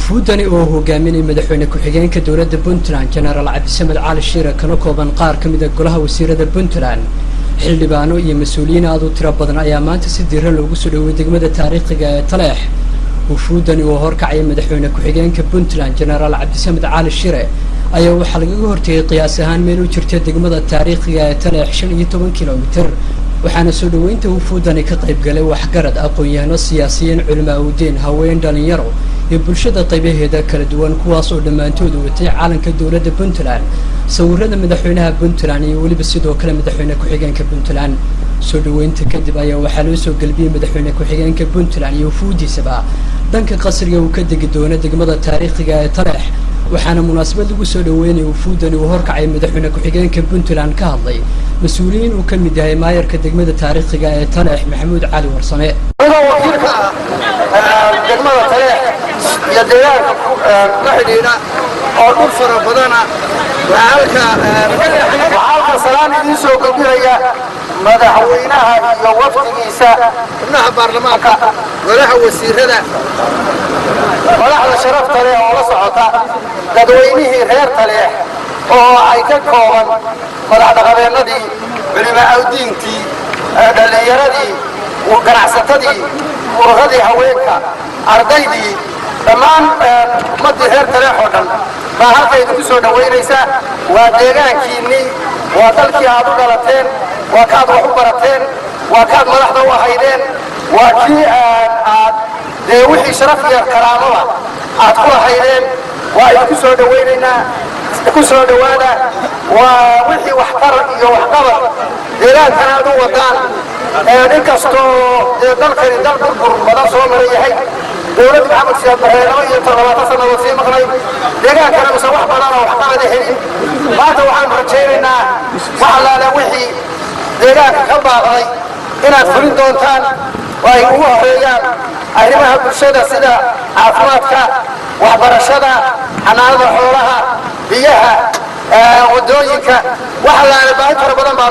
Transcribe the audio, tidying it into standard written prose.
wufuudani oo hogaaminay madaxweyne ku-xigeenka dowladda Puntland General Cabdisamed Cali Shiire kana kooban qaar ka mid ah golaha wasiirada Puntland xildhibaano iyo mas'uuliyiin aad u tiro badan ayaa maanta si diiran loogu soo dhaweeyay degmada taariikhiga ee Taleex. wufuudani oo horkacay madaxweyne ku-xigeenka Puntland General Cabdisamed Cali Shiire ayaa waxa laga hortagay qiyaas ahaan meel u jirta degmada taariikhiga ee Taleex 15 kiiloomitir waxaana soo dhaweynta wufuudani ka qayb galay waxgarad aqoon-yahano siyaasiyiin culimo udiin haween dhalinyaro iyo bulshada qaybaheeda kala duwan kuwaas oo dhamaantood watay calanka dowladda Puntland sawirada madaxweynaha Puntland iyo waliba sidoo kale madaxweyne ku-xigeenka Puntland soo dhaweynta kadib ayaa waxa loo soo galbiyay madaxweyne ku-xigeenka Puntland iyo wufuudiisaba danka qasriga uu ka degi doono degmada taariikhiga ee Taleex waxaana munaasabad lagu soo dhaweynay wufuudani uu horkacay madaxweyne ku-xigeenka Puntland ka hadlay mas'uuliyiin uu ka mid yahay maayarka degmada taariikhiga ee Taleex Maxamuud Cali Warsame wakiilka degmada Taleex iyo deegaanka la xidhiidha oo dhul fara badana waxaa salaan idin soo gudbinaya madaxweynaha iyo wafdigiisa xubnaha baarlamaanka golaha wasiirada madaxda sharafta leh oo la socota dadweynihii reer Taleex oo ay ka kooban madax dhaqameednadii culimo awdiintii dhalinyaradii ganacsatadii ururradii haweenka ardaydii dhammaan ummadii reer Taleex oo dhan baa halka idinku soo dhaweynaysa waa deegaankiinii waa dalkii aad u dhalateen waa kaad wax u barateen waa kaad madaxda u ahaydeen waa kii aad dee wixii sharaf iyo karaamada aad ku lahaydeen waa idinku soo dhaweynaynaa ku soo dhawaada waa wixii waxtar iyo waxqabad deegaankan aad u wadaan inkastoo dalkani dal burbur badan soo maran yahay dowladda maxamed siyaad barre 20 sano sii maqnay deegaankana mise wax badan oo waxqabad helin maanta waxaan rajaynaynaa waxalaala wixii deegaanka ka baaqday inaad fulin doontaan oo ay ugu horeeyaan arrimaha bulshada sida caafimaadka waxbarashada xanaanada xoolaha biyaha wadooyinka waxalaala baahi fara badan baa